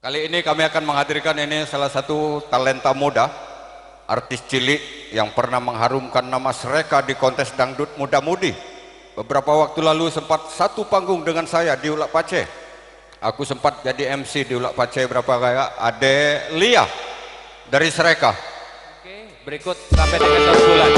Kali ini kami akan menghadirkan ini salah satu talenta muda, artis cilik yang pernah mengharumkan nama Sreka di kontes dangdut muda-mudi. Beberapa waktu lalu sempat satu panggung dengan saya di Ulak Pace. Aku sempat jadi MC di Ulak Pace berapa kali. Ade Lia dari Sreka. Oke, berikut sampai dengan 6 bulan.